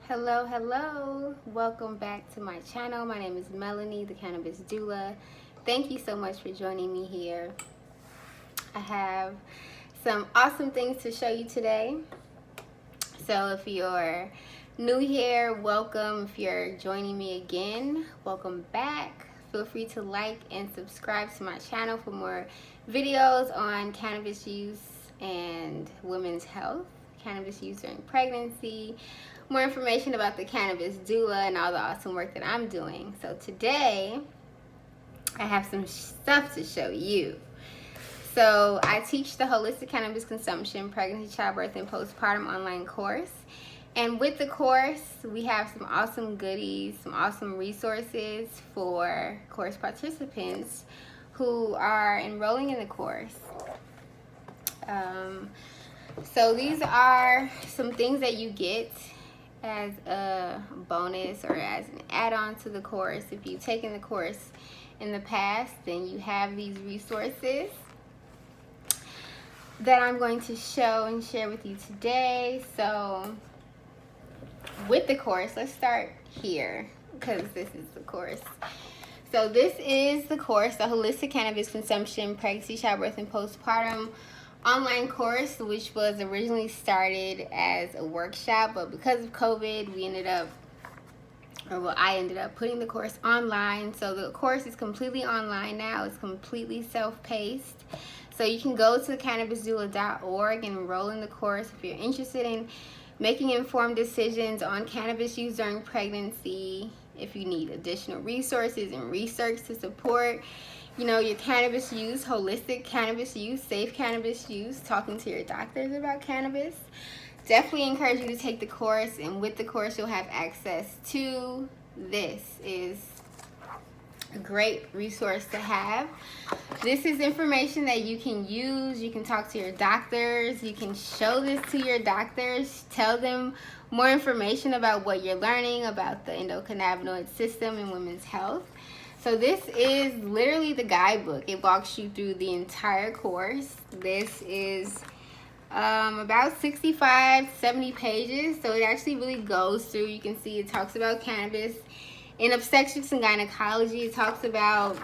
Hello. Welcome back to my channel. My name is Melanie, the Cannabis Doula. Thank you so much for joining me here. I have some awesome things to show you today. So if you're new here, welcome. If you're joining me again, welcome back. Feel free to like and subscribe to my channel for more videos on cannabis use and women's health, cannabis use during pregnancy, more information about the Cannabis Doula and all the awesome work that I'm doing. So today, I have some stuff to show you. So I teach the Holistic Cannabis Consumption, Pregnancy, Childbirth, and Postpartum online course. And with the course, we have some awesome goodies, some awesome resources for course participants who are enrolling in the course. So these are some things that you get as a bonus or as an add-on to the course. If you've taken the course in the past, then you have these resources that I'm going to show and share with you today. So with the course, let's start here because this is the course. So this is the course, the Holistic Cannabis Consumption, Pregnancy, Childbirth, and Postpartum online course, which was originally started as a workshop, but because of COVID, I ended up putting the course online. So the course is completely online now. It's completely self-paced. So you can go to cannabisdoula.org and enroll in the course if you're interested in making informed decisions on cannabis use during pregnancy, if you need additional resources and research to support your cannabis use, holistic cannabis use, safe cannabis use, talking to your doctors about cannabis. Definitely encourage you to take the course, and with the course you'll have access to this. Is a great resource to have. This is information that you can use. You can talk to your doctors. You can show this to your doctors. Tell them more information about what you're learning about the endocannabinoid system in women's health. So this is literally the guidebook. It walks you through the entire course. This is about 65-70 pages. So it actually really goes through. You can see it talks about cannabis in obstetrics and gynecology. It talks about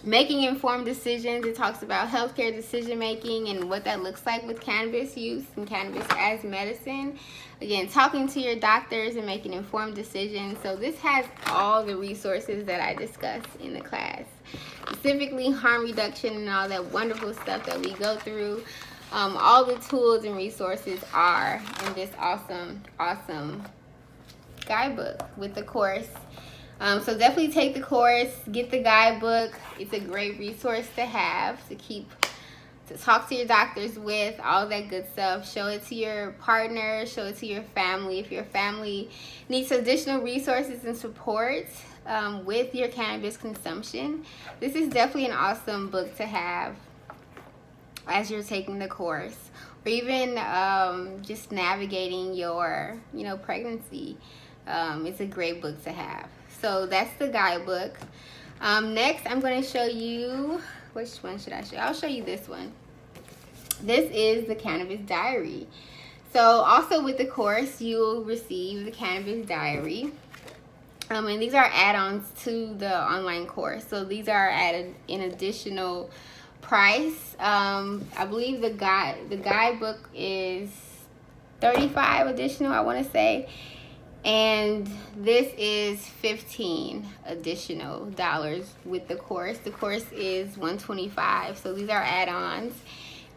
making informed decisions. It talks about healthcare decision making and what that looks like with cannabis use and cannabis as medicine. Again, talking to your doctors and making informed decisions. So this has all the resources that I discussed in the class, specifically harm reduction and all that wonderful stuff that we go through. All the tools and resources are in this awesome guidebook with the course. So definitely take the course, get the guidebook. It's a great resource to have, to talk to your doctors with, all that good stuff. Show it to your partner, show it to your family. If your family needs additional resources and support with your cannabis consumption, this is definitely an awesome book to have as you're taking the course, or even just navigating your pregnancy. It's a great book to have. So that's the guidebook. Next, I'm going to show you, which one should I show? I'll show you this one. This is the Cannabis Diary. So also with the course, you'll receive the Cannabis Diary. And these are add-ons to the online course. So these are at an additional price. I believe the guidebook is $35 additional, I want to say. And this is $15 additional with the course. The course is $125. So these are add-ons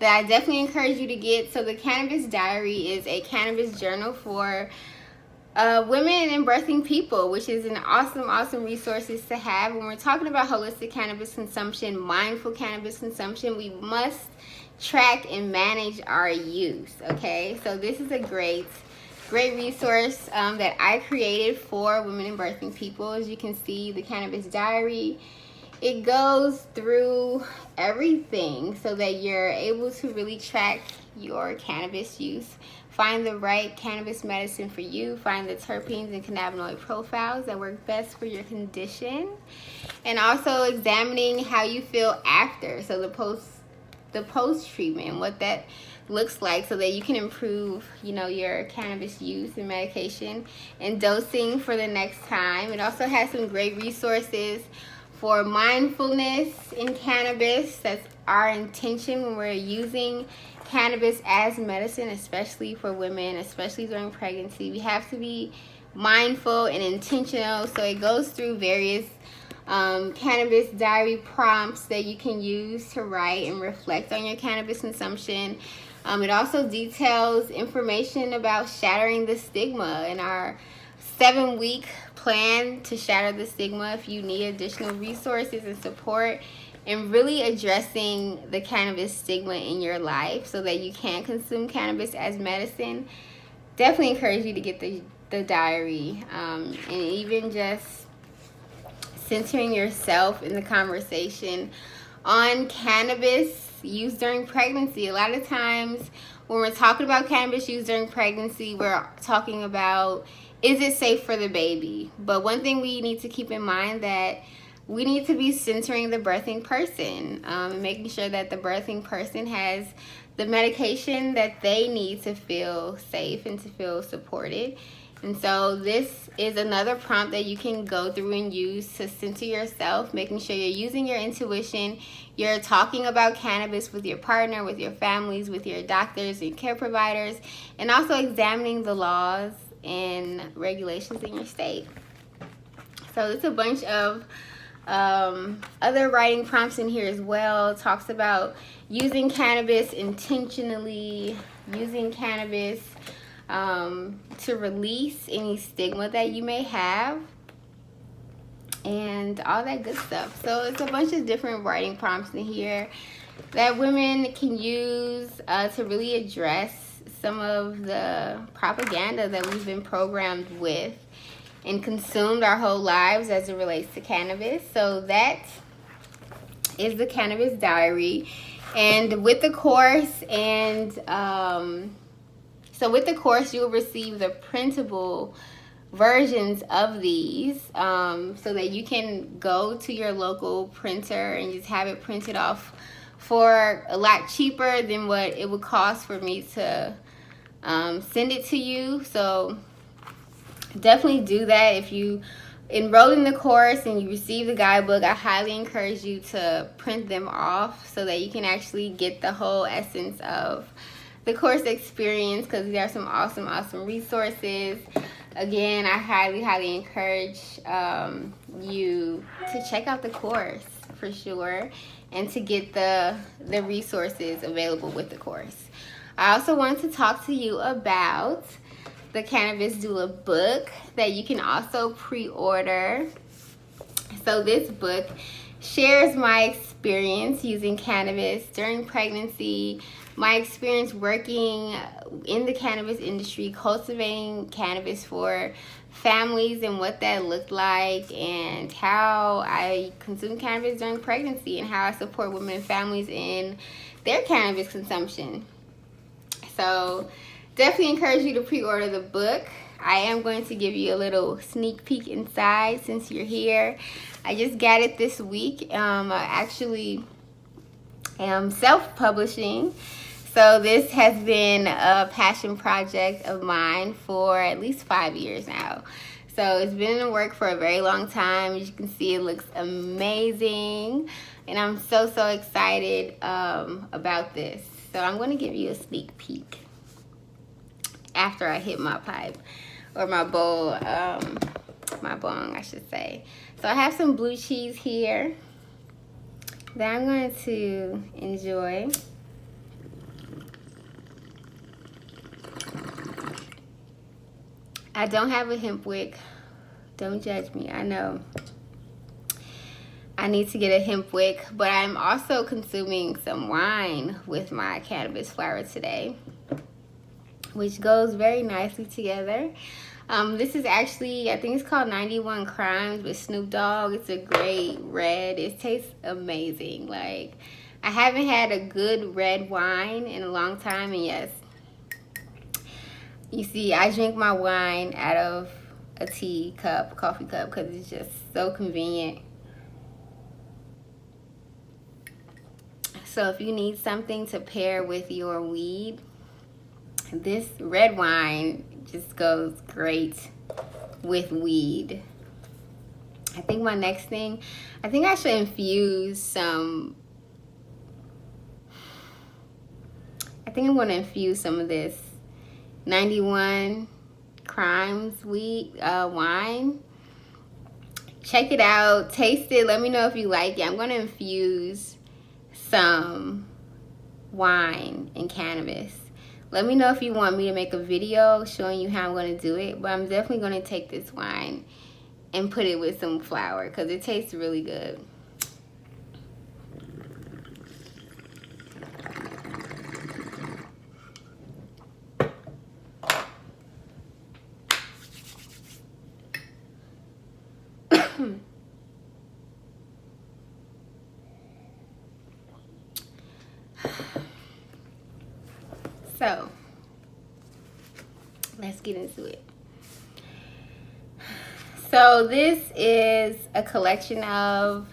that I definitely encourage you to get. So the Cannabis Diary is a cannabis journal for women and birthing people, which is an awesome resources to have. When we're talking about holistic cannabis consumption, mindful cannabis consumption, we must track and manage our use. Okay, so this is a great resource that I created for women and birthing people. As you can see, the Cannabis Diary, it goes through everything so that you're able to really track your cannabis use, find the right cannabis medicine for you, find the terpenes and cannabinoid profiles that work best for your condition, and also examining how you feel after. So the post treatment, what that looks like, so that you can improve, you know, your cannabis use and medication and dosing for the next time. It also has some great resources for mindfulness in cannabis. That's our intention when we're using cannabis as medicine, especially for women, especially during pregnancy. We have to be mindful and intentional. So it goes through various cannabis diary prompts that you can use to write and reflect on your cannabis consumption. It also details information about shattering the stigma in our 7-week plan to shatter the stigma. If you need additional resources and support and really addressing the cannabis stigma in your life so that you can consume cannabis as medicine, definitely encourage you to get the diary. And even just centering yourself in the conversation on cannabis use during pregnancy. A lot of times when we're talking about cannabis use during pregnancy, we're talking about, is it safe for the baby? But one thing we need to keep in mind, that we need to be centering the birthing person, making sure that the birthing person has the medication that they need to feel safe and to feel supported. And so this is another prompt that you can go through and use to center yourself, making sure you're using your intuition, you're talking about cannabis with your partner, with your families, with your doctors and care providers, and also examining the laws and regulations in your state. So there's a bunch of other writing prompts in here as well. It talks about using cannabis intentionally, using cannabis to release any stigma that you may have, and all that good stuff. So it's a bunch of different writing prompts in here that women can use to really address some of the propaganda that we've been programmed with and consumed our whole lives as it relates to cannabis. So that is the Cannabis Diary. And with the course, so with the course, you'll receive the printable versions of these, so that you can go to your local printer and just have it printed off for a lot cheaper than what it would cost for me to send it to you. So definitely do that. If you enroll in the course and you receive the guidebook, I highly encourage you to print them off so that you can actually get the whole essence of the course experience, because there are some awesome resources. Again, I highly encourage you to check out the course for sure, and to get the resources available with the course. I also want to talk to you about the Cannabis Doula book that you can also pre-order. So this book shares my experience using cannabis during pregnancy, my experience working in the cannabis industry, cultivating cannabis for families and what that looked like, and how I consume cannabis during pregnancy, and how I support women and families in their cannabis consumption. So definitely encourage you to pre-order the book. I am going to give you a little sneak peek inside since you're here. I just got it this week. I actually am self-publishing. So this has been a passion project of mine for at least 5 years now. So it's been in the work for a very long time. As you can see, it looks amazing. And I'm so excited about this. So I'm going to give you a sneak peek after I hit my pipe, or my bowl, my bong, I should say. So I have some blue cheese here that I'm going to enjoy. I don't have a hemp wick. Don't judge me, I know. I need to get a hemp wick, but I'm also consuming some wine with my cannabis flower today, which goes very nicely together. This is actually, I think it's called 91 Crimes with Snoop Dogg. It's a great red. It tastes amazing. Like, I haven't had a good red wine in a long time, and yes, you see, I drink my wine out of a tea cup, coffee cup, because it's just so convenient. So So if you need something to pair with your weed, this red wine just goes great with weed. I think my next thing, I think I should infuse some, I think I'm going to infuse some of this 91 Crimes wine. Check it out, taste it, let me know if you like it. I'm going to infuse some wine and cannabis. Let me know if you want me to make a video showing you how I'm going to do it, but I'm definitely going to take this wine and put it with some flour because it tastes really good. So, let's get into it. So this is a collection of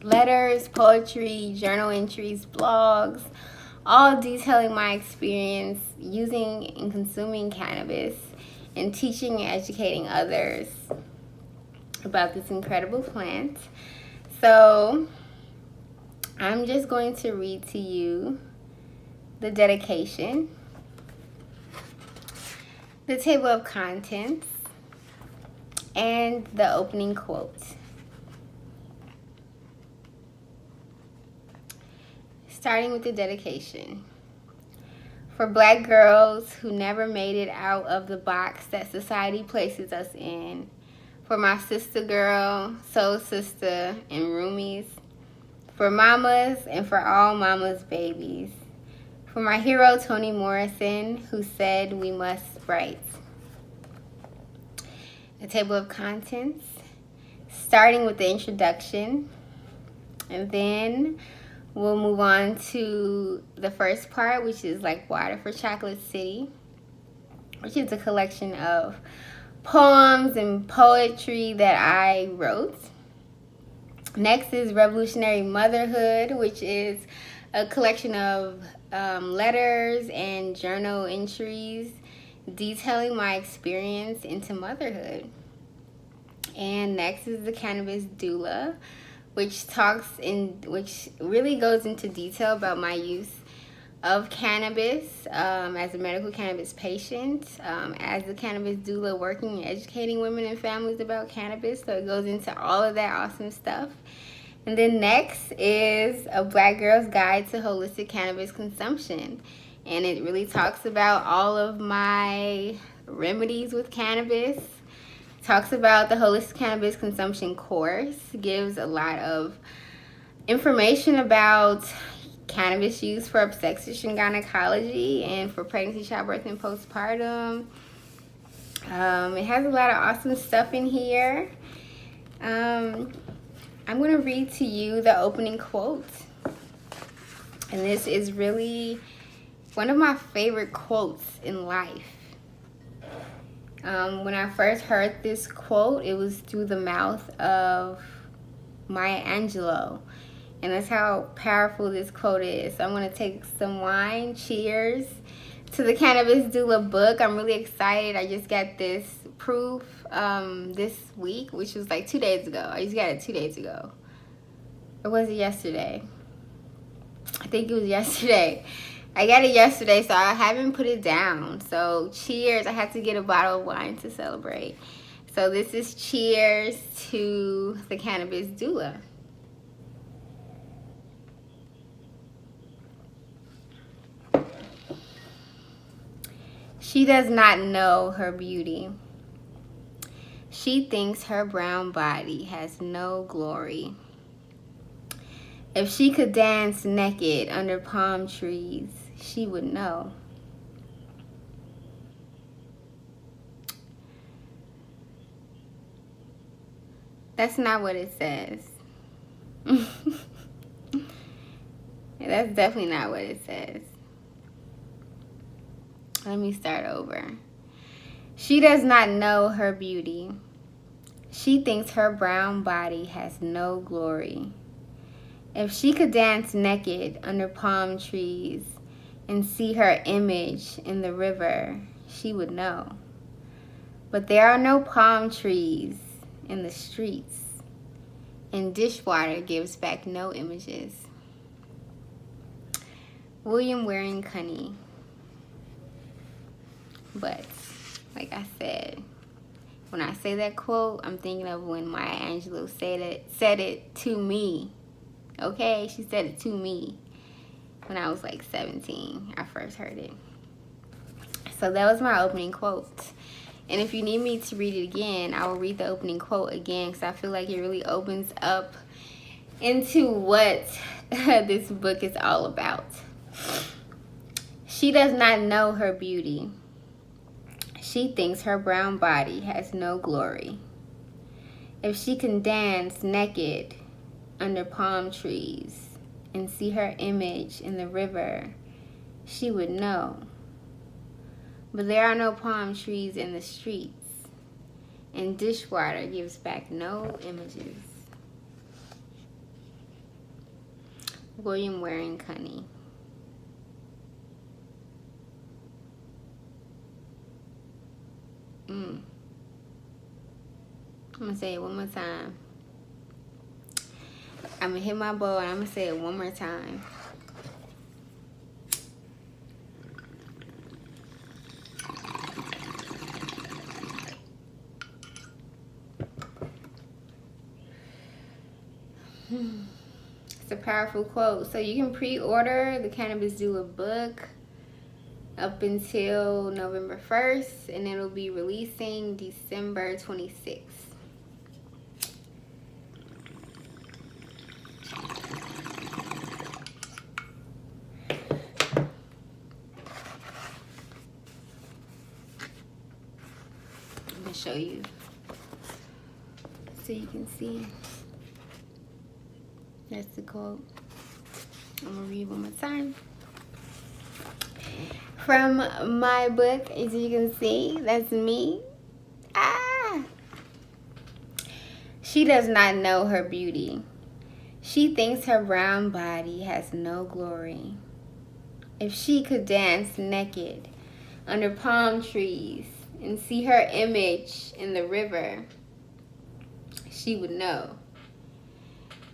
letters, poetry, journal entries, blogs, all detailing my experience using and consuming cannabis and teaching and educating others about this incredible plant. So I'm just going to read to you the dedication, the table of contents, and the opening quote. Starting with the dedication. For Black girls who never made it out of the box that society places us in. For my sister girl, soul sister, and roomies. For mamas and for all mamas' babies. For my hero, Toni Morrison, who said we must write. The table of contents, starting with the introduction, and then we'll move on to the first part, which is like Water for Chocolate City, which is a collection of poems and poetry that I wrote. Next is Revolutionary Motherhood, which is a collection of letters and journal entries detailing my experience into motherhood. And next is the Cannabis Doula, which really goes into detail about my use of cannabis as a medical cannabis patient, as a cannabis doula working and educating women and families about cannabis. So it goes into all of that awesome stuff. And then next is a Black Girl's Guide to Holistic Cannabis Consumption. And it really talks about all of my remedies with cannabis. Talks about the Holistic Cannabis Consumption course. Gives a lot of information about cannabis use for obstetrics and gynecology and for pregnancy, childbirth, and postpartum. It has a lot of awesome stuff in here. I'm going to read to you the opening quote. And this is really one of my favorite quotes in life. When I first heard this quote, it was through the mouth of Maya Angelou. And that's how powerful this quote is. So I'm going to take some wine. Cheers to the Cannabis Doula book. I'm really excited. I just got this proof this week, which was like 2 days ago. I just got it 2 days ago. Or was it yesterday? I think it was yesterday. I got it yesterday, so I haven't put it down. So cheers. I had to get a bottle of wine to celebrate. So this is cheers to the Cannabis Doula. She does not know her beauty. She thinks her brown body has no glory. If she could dance naked under palm trees, she would know. That's not what it says. That's definitely not what it says. Let me start over. She does not know her beauty. She thinks her brown body has no glory. If she could dance naked under palm trees and see her image in the river, she would know. But there are no palm trees in the streets, and dishwater gives back no images. William Waring Cunny. But, like I said, when I say that quote, I'm thinking of when Maya Angelou said it to me. Okay? She said it to me when I was like 17. I first heard it. So that was my opening quote. And if you need me to read it again, I will read the opening quote again, because I feel like it really opens up into what this book is all about. She does not know her beauty. She thinks her brown body has no glory. If she can dance naked under palm trees and see her image in the river, she would know. But there are no palm trees in the streets, and dishwater gives back no images. William Waring Cunny. I'm going to say it one more time. I'm going to hit my bowl and I'm going to say it one more time. It's a powerful quote. So you can pre-order the Cannabis Doula book up until November 1st, and it'll be releasing December 26th. I'm gonna show you so you can see. That's the quote. I'm gonna read one more time. From my book, as you can see, that's me. She does not know her beauty. She thinks her brown body has no glory. If she could dance naked under palm trees and see her image in the river, she would know.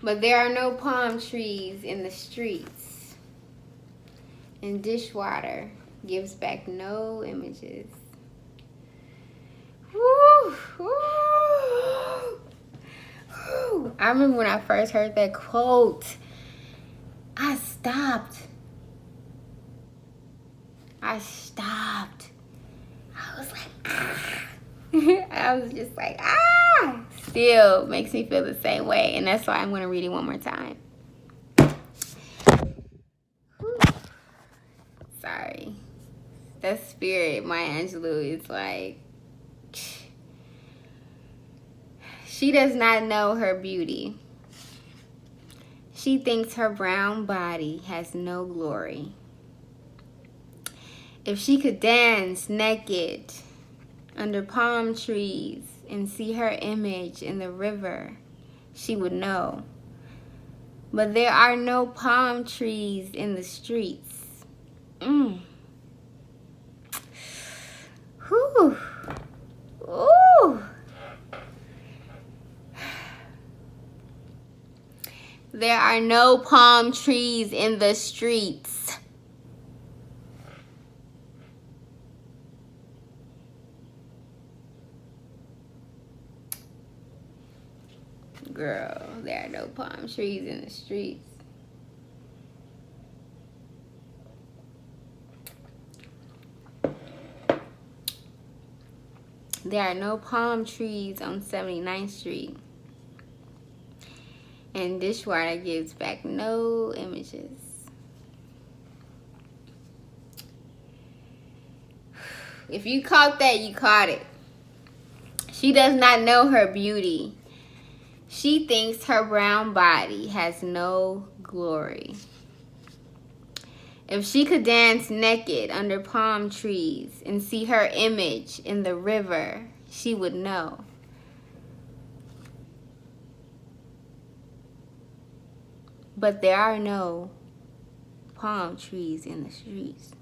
But there are no palm trees in the streets, and dishwater gives back no images. Woo, woo, woo. I remember when I first heard that quote, I stopped. I was like, ah. I was just like, ah. Still makes me feel the same way, and that's why I'm going to read it one more time. Whew. Sorry. That spirit, Maya Angelou, is like, she does not know her beauty. She thinks her brown body has no glory. If she could dance naked under palm trees and see her image in the river, she would know. But there are no palm trees in the streets. Whew. Ooh. There are no palm trees in the streets. Girl, there are no palm trees in the streets. There are no palm trees on 79th Street. And dishwater gives back no images. If you caught that, you caught it. She does not know her beauty. She thinks her brown body has no glory. If she could dance naked under palm trees and see her image in the river, she would know. But there are no palm trees in the streets.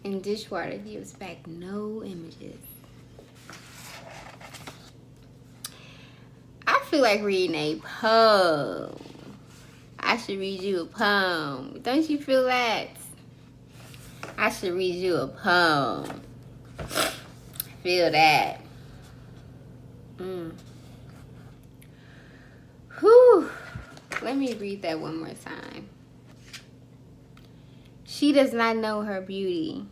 And dishwater gives back no images. I feel like reading a poem. I should read you a poem. Don't you feel that? I should read you a poem. Feel that. Whew. Let me read that one more time. She does not know her beauty.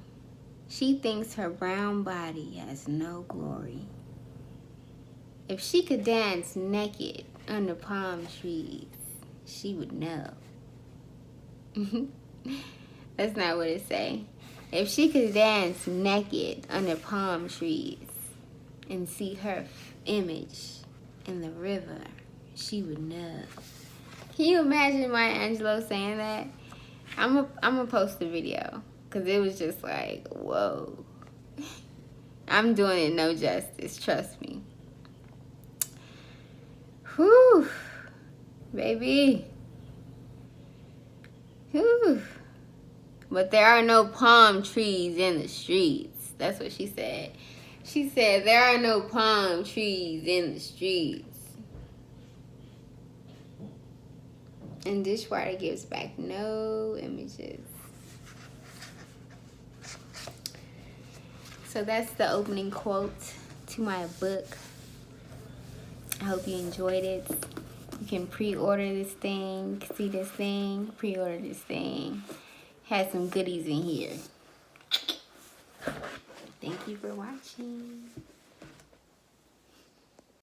She thinks her brown body has no glory. If she could dance naked under palm trees, she would know. That's not what it say. If she could dance naked under palm trees and see her image in the river, she would know. Can you imagine Maya Angelou saying that? I'm gonna post the video because it was just like, whoa. I'm doing it no justice, trust me. Whew, baby. Whew. But there are no palm trees in the streets. That's what she said. She said there are no palm trees in the streets. And dishwater gives back no images. So that's the opening quote to my book. I hope you enjoyed it. You can pre-order this thing, see this thing, pre-order this thing. Has some goodies in here. Thank you for watching.